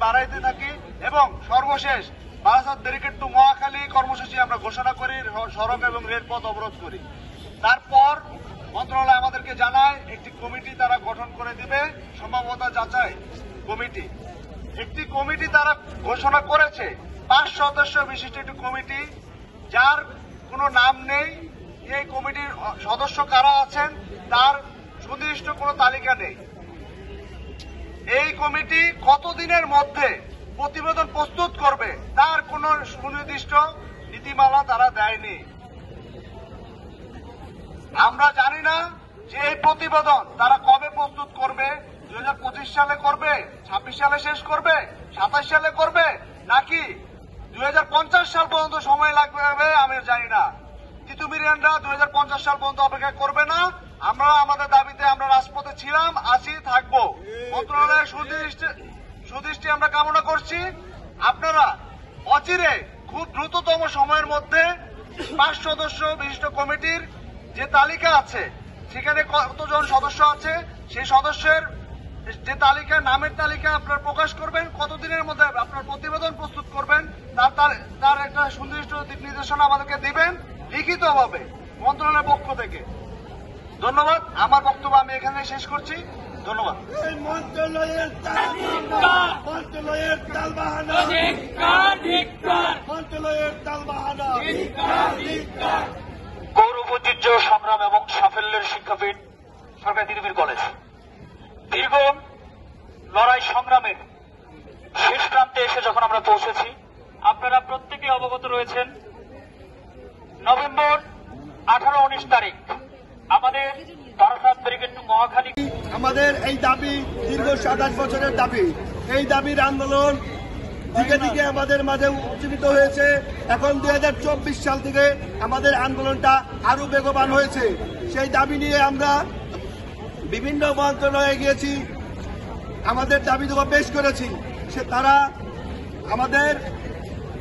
বাড়াইতে থাকি এবং সর্বশেষ বারাসাত ব্যারিকেড টু মহাখালী কর্মসূচি আমরা ঘোষণা করি, সড়ক এবং রেলপথ অবরোধ করি। তারপর মন্ত্রণালয় আমাদেরকে জানায় একটি কমিটি তারা গঠন করে দিবে, সম্ভাব্যতা যাচাই কমিটি। একটি কমিটি তারা ঘোষণা করেছে, 5 সদস্য বিশিষ্ট একটি কমিটি, যার কোনো নাম নেই। এই কমিটির সদস্য কারা আছেন তার সুনির্দিষ্ট কোনো তালিকা নেই। এই কমিটি কতদিনের মধ্যে প্রতিবেদন প্রস্তুত করবে তার কোনো সুনির্দিষ্ট নীতিমালা তারা দেয়নি। আমরা জানি না যে এই প্রতিবেদন তারা কবে প্রস্তুত করবে, 2025 সালে করবে, 26 সালে শেষ করবে, 27 সালে করবে, নাকি 2050 সাল পর্যন্ত সময় লাগবে আমি জানি না। তিতুমিরিয়ানরা 2050 সাল পর্যন্ত অপেক্ষা করবে না। আমরা আমাদের দাবিতে আমরা রাজপথে ছিলাম, আছি, থাকবো। মন্ত্রণালয়ের সুদৃষ্টি আমরা কামনা করছি। আপনারা অচিরে খুব দ্রুততম সময়ের মধ্যে 5 সদস্য বিশিষ্ট কমিটির যে তালিকা আছে, সেখানে কতজন সদস্য আছে, সেই সদস্যের যে তালিকা, নামের তালিকা আপনারা প্রকাশ করবেন, কতদিনের মধ্যে আপনার প্রতিবেদন প্রস্তুত করবেন তার একটা সুনির্দিষ্ট দিক নির্দেশনা আমাদেরকে দিবেন লিখিতভাবে মন্ত্রণালয়ের পক্ষ থেকে। ধন্যবাদ। আমার বক্তব্য আমি এখানে শেষ করছি। ধন্যবাদ। গৌরব ঐতিহ্য সংগ্রাম এবং সাফল্যের শিক্ষাপীঠ সরকারি তিতুমির কলেজ দীর্ঘ লড়াই সংগ্রামের শেষ প্রান্তে এসে যখন আমরা পৌঁছেছি, আপনারা প্রত্যেকে অবগত রয়েছেন নভেম্বর 18-19 তারিখ আমাদের বারাসাত ব্যারিকেড টু মহাখালী আমাদের এই দাবি দীর্ঘ 27 বছরের দাবি। এই দাবির আন্দোলন দিকে দিকে আমাদের মাঝে উজ্জীবিত হয়েছে। এখন 2024 সাল থেকে আমাদের আন্দোলনটা আরো বেগবান হয়েছে। সেই দাবি নিয়ে আমরা বিভিন্ন মন্ত্রণালয়ে গিয়েছি, আমাদের দাবি দেওয়া পেশ করেছি। তারা আমাদের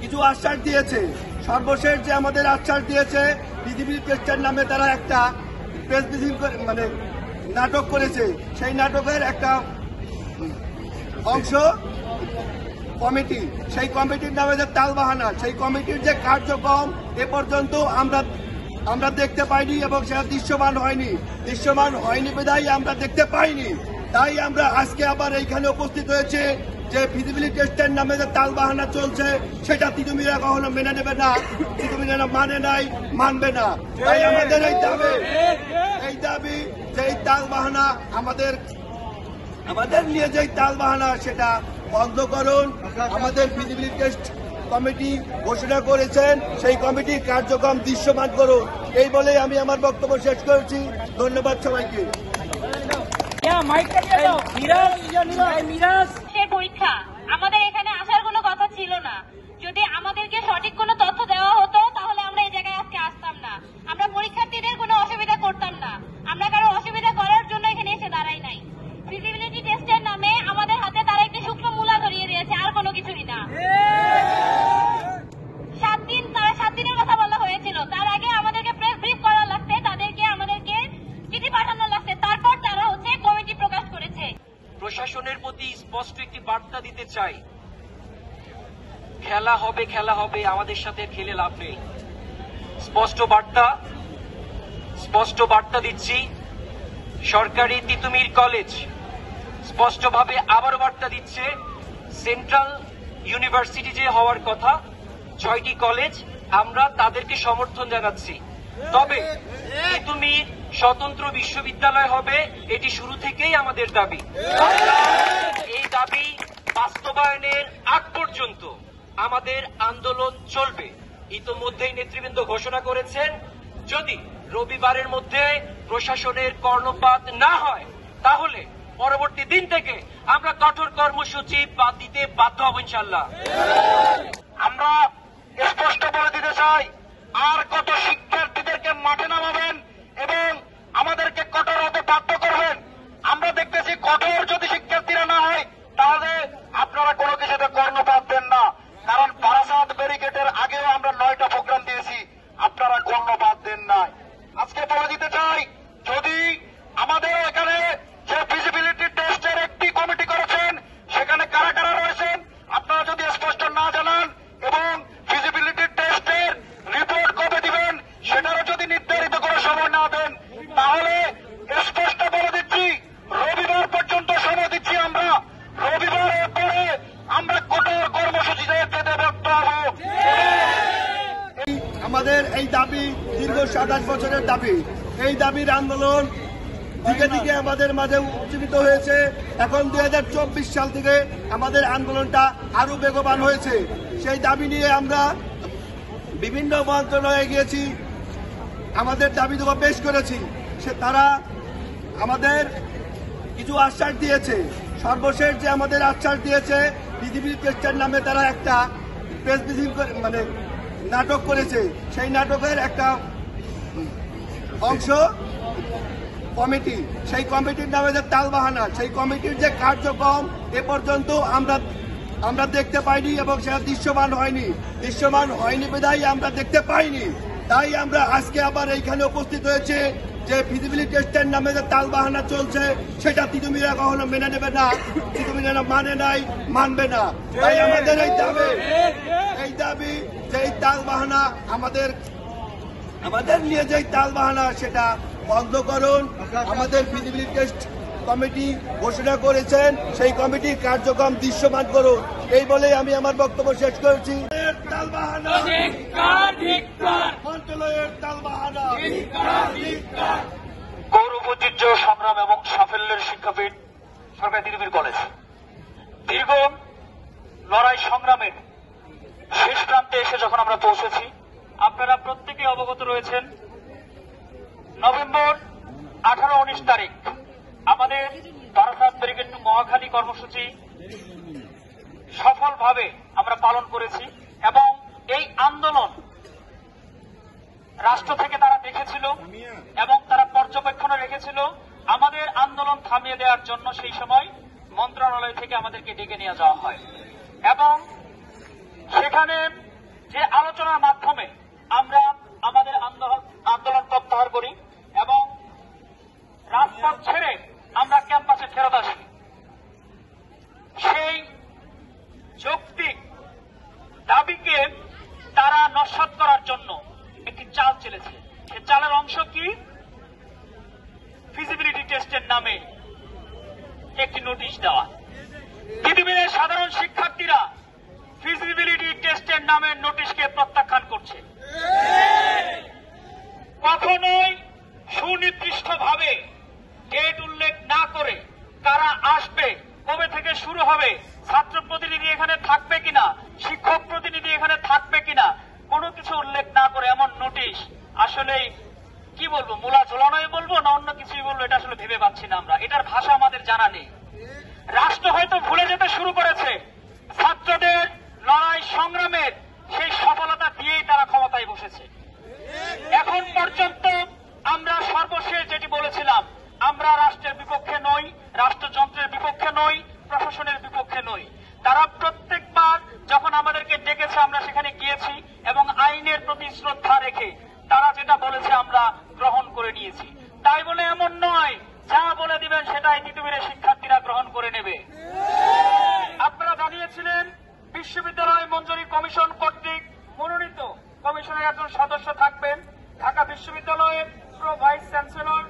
কিছু আশ্বাস দিয়েছে। সর্বশেষ যে আমাদের আশ্বাস দিয়েছে, পৃথিবীর টেস্টার নামে তারা একটা প্রেস ব্রিফিং মানে নাটক করেছে। সেই নাটকের একটা অংশ কমিটি, সেই কমিটির নামে যে তালবাহানা, সেই কমিটির যে কার্যক্রম এ পর্যন্ত আমরা দেখতে পাইনি এবং সেটা দৃশ্যমান হয়নি বিধায় আমরা দেখতে পাইনি। তাই আমরা আজকে আবার এইখানে উপস্থিত হয়েছে যে ফিজিবিলিটি টেস্টের নামে যে তালবাহানা চলছে সেটা তিতুমিরা কখনো মেনে নেবে না, তিতুমিরা মানে নাই, মানবে না। তাই আমাদের এই দাবি যে এই তালবাহানা আমাদের নিয়ে যে তালবাহানা সেটা বন্ধ করুন। আমাদের ফিজিবিলিটি টেস্ট কমিটি ঘোষণা করেছেন, সেই কমিটির কার্যক্রম দৃশ্যমান করুন। এই বলেই আমি আমার বক্তব্য শেষ করেছি। ধন্যবাদ সবাইকে। পরীক্ষা আমাদের এখানে আসার কোনো কথা ছিল না। যদি আমাদেরকে সঠিক কোনো তথ্য দেওয়া হতো তাহলে আমরা এই জায়গায় আজকে আসতাম না। আমরা পরীক্ষার্থীদের কোনো অসুবিধা করতাম না। আমরা কারো অসুবিধা করার জন্য এখানে এসে দাঁড়াই নাই। ফিজিবিলিটি টেস্টের নামে আমাদের হাতে তারা একটি শুকনো মূলা ধরিয়ে দিয়েছে, আর কোনো কিছুই না। 7 দিনের কথা বলা হয়েছিল। তার আগে আমাদেরকে প্রেস ব্রিফ করা লাগছে, আমাদেরকে চিঠি পাঠানো লাগছে, তারপর তারা কমিটি প্রকাশ করেছে। প্রশাসনের প্রতি স্পষ্ট একটি বার্তা দিতে চাই, খেলা হবে, আমাদের সাথে খেলে লাভ নেই। স্পষ্ট বার্তা দিচ্ছি, সরকারি তিতুমির কলেজ স্পষ্টভাবে আবারও বার্তা দিচ্ছে, সেন্ট্রাল ইউনিভার্সিটি যে হওয়ার কথা 6টি কলেজ, আমরা তাদেরকে সমর্থন জানাচ্ছি। তবে তিতুমির স্বতন্ত্র বিশ্ববিদ্যালয় হবে, এটি শুরু থেকেই আমাদের দাবি। এই দাবি বাস্তবায়নের আগ পর্যন্ত আমাদের আন্দোলন চলবে। ইতোমধ্যেই নেতৃবৃন্দ ঘোষণা করেছেন, যদি রবিবারের মধ্যে প্রশাসনের কর্ণপাত না হয় তাহলে পরবর্তী দিন থেকে আমরা কঠোর কর্মসূচি দিতে বাধ্য হব ইনশাল্লাহ। আমরা স্পষ্ট বলে দিতে চাই, আর কত শিক্ষার্থীদেরকে মাঠে নামাবেন এবং আমাদেরকে কঠোর হতে বাধ্য করবেন? আমরা দেখতেছি কঠোর যদি শিক্ষার্থীরা না হয় তাহলে আপনারা কোনো কিছুতে কর্ণপাত দেন না। কারণ বারাসাত ব্যারিকেডের আগেও আমরা 9টা প্রোগ্রাম দিয়েছি, আপনারা কর্ণপাত দেন নাই। আজকে বলে দিতে চাই, যদি আমাদের এখানে যে ফিজিবিলিটি টেস্টের একটি কমিটি করেছেন সেখানে কারা কারা রয়েছেন 27 বছরের দাবি। এই দাবির আন্দোলন দিকে দিকে আমাদের মাঝে উজ্জীবিত হয়েছে। এখন 2024 সাল থেকে আমাদের আন্দোলনটা আরো বেগবান হয়েছে। সেই দাবি নিয়ে আমরা বিভিন্ন মন্ত্রণালয়ে গিয়েছি, আমাদের দাবিগুলো পেশ করেছি। তারা আমাদের কিছু আশ্বাস দিয়েছে। সর্বশেষ যে আমাদের আশ্বাস দিয়েছে, পৃথিবীর টেস্টের নামে তারা একটা প্রেস ব্রিফিং মানে নাটক করেছে। সেই নাটকের একটা অংশ কমিটি, সেই কমিটির নামে যে তালবাহানা, সেই কমিটির যে কার্যক্রম এ পর্যন্ত আমরা দেখতে পাইনি এবং সেটা দৃশ্যমান হয়নি বিধায় আমরা দেখতে পাইনি। তাই আমরা আজকে আবার এইখানে উপস্থিত হয়েছে যে ফিজিবিলিটি টেস্টের নামে যে তালবাহানা চলছে সেটা তিতুমিরা কখনো মেনে নেবে না, তিতুমিরা মানে নাই, মানবে না। তাই আমাদের এই দাবি যে এই তালবাহানা আমাদের নিয়ে যে তালবাহানা সেটা বন্ধ করুন। আমাদের ফিজিবিলিটি টেস্ট কমিটি ঘোষণা করেছেন, সেই কমিটির কার্যক্রম দৃশ্যমান করুন। এই বলে আমি আমার বক্তব্য শেষ করেছি। তালবাহানা মন্ত্রণালয়ের তালবাহানা। গৌরব ঐতিহ্য, সংগ্রাম এবং সাফল্যের শিক্ষাপীঠ সরকারি তিতুমির কলেজ দীর্ঘ লড়াই সংগ্রামের শেষ প্রান্তে এসে যখন আমরা পৌঁছেছি, আপনারা প্রত্যেকে অবগত রয়েছেন নভেম্বর 18-19 তারিখ আমাদের বারাসাত ব্যারিকেড টু মহাখালী কর্মসূচি সফলভাবে আমরা পালন করেছি এবং এই আন্দোলন রাষ্ট্র থেকে তারা দেখেছিল এবং তারা পর্যবেক্ষণে রেখেছিল। আমাদের আন্দোলন থামিয়ে দেওয়ার জন্য সেই সময় মন্ত্রণালয় থেকে আমাদেরকে ডেকে নিয়ে যাওয়া হয় এবং সেখানে যে আলোচনার মাধ্যমে আমরা আমাদের আন্দোলন প্রত্যাহার করি এবং রাজপথ ছেড়ে আমরা ক্যাম্পাসে ফেরত আসি। সেই যৌক্তিক দাবিকে তারা নস্যাৎ করার জন্য একটি চাল চলেছে। সে চালের অংশ কি? ফিজিবিলিটি টেস্টের নামে একটি নোটিশ দেওয়া। পৃথিবীর সাধারণ শিক্ষার্থীরা ফিজিবিলিটি টেস্টের নামে নোটিশকে প্রত্যাখ্যান করছে। কখনোই সুনির্দিষ্টভাবে ডেট উল্লেখ না করে কারা আসবে, কবে থেকে শুরু হবে, ছাত্র প্রতিনিধি এখানে থাকবে কিনা, শিক্ষক প্রতিনিধি এখানে থাকবে কিনা, কোনো কিছু উল্লেখ না করে এমন নোটিশ আসলেই কি বলবো, মূলা ঝোলানোই বলবো না অন্য কিছুই বলবো, এটা আসলে ভেবে পাচ্ছি না আমরা। এটার ভাষা আমাদের জানা নেই। রাষ্ট্র হয়তো ভুলে যেতে শুরু করেছে ছাত্রদের লড়াই সংগ্রামের সেই সফলতা দিয়েই তারা ক্ষমতায় বসেছে। এখন পর্যন্ত আমরা সর্বশেষ যেটি বলেছিলাম, আমরা রাষ্ট্রের বিপক্ষে নই, রাষ্ট্রযন্ত্রের বিপক্ষে নই, প্রশাসনের বিপক্ষে নই। তারা প্রত্যেকবার যখন আমাদেরকে ডেকেছে আমরা সেখানে গিয়েছি এবং আইনের প্রতি শ্রদ্ধা রেখে তারা যেটা বলেছে আমরা গ্রহণ করে নিয়েছি। তাই বলে এমন নয় যা বলে দিবেন সেটাই তিতুমিরের শিক্ষার্থীরা গ্রহণ করে নেবে। আপনারা জানিয়েছিলেন বিশ্ববিদ্যালয় মঞ্জুরি কমিশন কর্তৃক মনোনীত কমিশনের একজন সদস্য থাকবেন, ঢাকা বিশ্ববিদ্যালয়ের প্রো ভাইস চ্যান্সেলর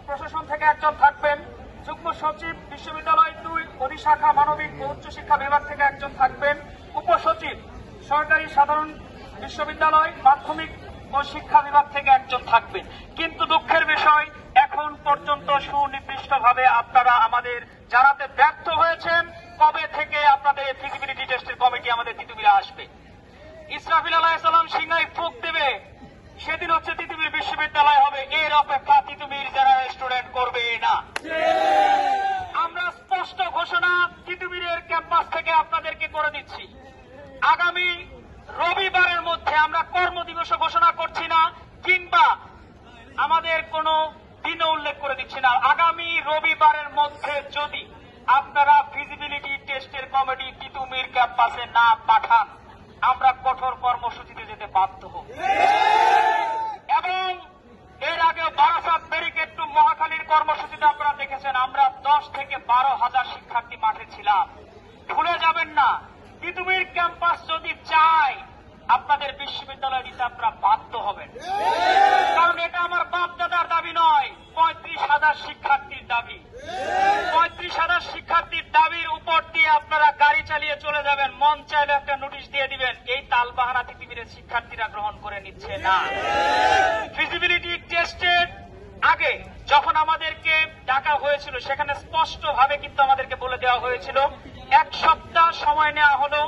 প্রশাসন থেকে একজন থাকবেন, যুগ্ম সচিব বিশ্ববিদ্যালয় 2 অধিশাখা মানবিক ও উচ্চশিক্ষা বিভাগ থেকে একজন থাকবেন, উপসচিব সরকারি সাধারণ বিশ্ববিদ্যালয় মাধ্যমিক ও শিক্ষা বিভাগ থেকে একজন থাকবেন। কিন্তু দুঃখের বিষয়, এখন পর্যন্ত সুনির্দিষ্টভাবে আপনারা আমাদের জানাতে ব্যর্থ হয়েছেন কবে থেকে আপনাদের ফিজিবিলিটি টেস্টের কমিটি আমাদের তিতুমিরে আসবে। ইসরাফিল আলাইহিস সালাম সিংহায় ফুঁক দেবে, সেদিন হচ্ছে তিতুমির বিশ্ববিদ্যালয় হবে, এর অপেক্ষা তিতুমির যারা স্টুডেন্ট করবে না। আমরা স্পষ্ট ঘোষণা তিতুমিরের ক্যাম্পাস থেকে আপনাদেরকে করে দিচ্ছি, আগামী রবিবারের মধ্যে আমরা কর্মদিবস ঘোষণা করছি না কিংবা আমাদের কোনো দিনও উল্লেখ করে দিচ্ছি না। আগামী রবিবারের মধ্যে যদি আপনারা ফিজিবিলিটি টেস্টের কমিটি তিতুমির ক্যাম্পাসে না পাঠান, আমরা কঠোর কর্মসূচিতে যেতে বাধ্য হব। এবং এর আগে বারাসাত ব্যারিকেড টু মহাখালীর কর্মসূচিতে আপনারা দেখেছেন আমরা 10 থেকে 12 হাজার শিক্ষার্থী মাঠে ছিলাম। ভুলে যাবেন না, তিতুমির ক্যাম্পাস যদি চায় আপনাদের বিশ্ববিদ্যালয় দিতে আপনারা বাধ্য হবেন, কারণ এটা আমার বাপ দাদার দাবি নয়, 35,000 শিক্ষার্থীর দাবি। 35,000 শিক্ষার্থীর দাবির উপর দিয়ে আপনারা গাড়ি চালিয়ে চলে যাবেন, মন চাইলে একটা নোটিশ দিয়ে দিবেন, এই তালবাহানা তিতুমিরে শিক্ষার্থীরা গ্রহণ করে নিচ্ছে না। ফিজিবিলিটি টেস্টের আগে যখন আমাদেরকে ডাকা হয়েছিল সেখানে স্পষ্টভাবে কিন্তু আমাদেরকে বলে দেওয়া হয়েছিল 1 সপ্তাহ সময় নেওয়া হলো,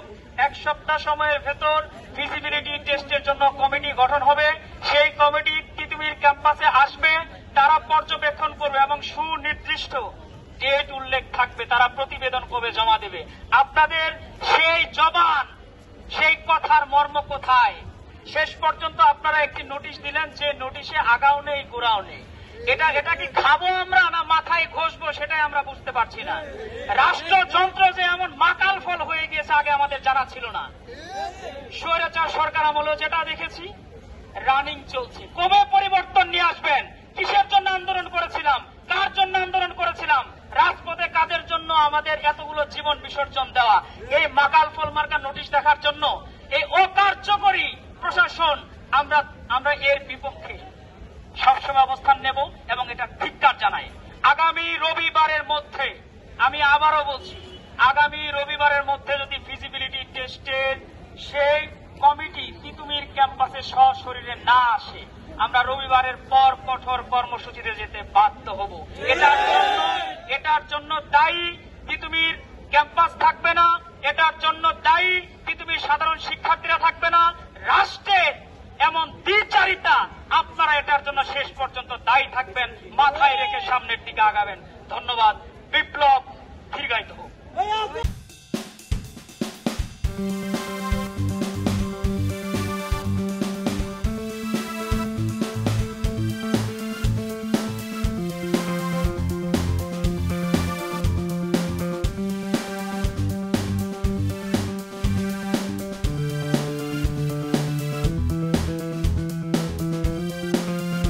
1 সপ্তাহ সময়ের ভেতর ফিজিবিলিটি টেস্টের জন্য কমিটি গঠন হবে, সেই কমিটি তিতুমির ক্যাম্পাসে আসবে, তারা পর্যবেক্ষণ করবে এবং সুনির্দিষ্ট ডেট উল্লেখ থাকবে, তারা প্রতিবেদন কবে জমা দেবে। আপনাদের সেই জবান, সেই কথার মর্ম কোথায়? শেষ পর্যন্ত আপনারা একটি নোটিশ দিলেন, যে নোটিশে আগাও নেই গোড়াও নেই। এটা কি খাবো আমরা না মাথায় ঘষবো সেটাই আমরা বুঝতে পারছি না। রাষ্ট্রযন্ত্র যে এমন মাকাল ফল হয়ে গিয়েছে আগে আমাদের জানা ছিল না। স্বৈরাচার সরকার আমলেও যেটা দেখেছি রানিং চলছে। কবে পরিবর্তন নিয়ে আসবেন? কিসের জন্য আন্দোলন করেছিলাম? কার জন্য আন্দোলন করেছিলাম? রাজপথে কাদের জন্য আমাদের এতগুলো জীবন বিসর্জন দেওয়া? এই মাকাল ফল মার্কা নোটিশ দেখার জন্য? এই অকার্যকরী প্রশাসন, আমরা এর বিপক্ষে সবসময় অবস্থান নেব এবং এটা ধিক্কার জানাই। আগামী রবিবারের মধ্যে, আমি আবারও বলছি, আগামী রবিবারের মধ্যে যদি ফিজিবিলিটি টেস্টের সেই কমিটি তিতুমির ক্যাম্পাসে সশরীরে না আসে, আমরা রবিবারের পর কঠোর কর্মসূচিতে যেতে বাধ্য হব। এটার জন্য দায়ী তিতুমির ক্যাম্পাস থাকবে না, এটার জন্য দায়ী তিতুমির সাধারণ শিক্ষার্থীরা থাকবে না, রাষ্ট্রের এমন দ্বিচারিতা, আপনারা এটার জন্য শেষ পর্যন্ত দায়ী থাকবেন, মাথায় রেখে সামনের দিকে আগাবেন। ধন্যবাদ। বিপ্লব দীর্ঘায়িত হোক।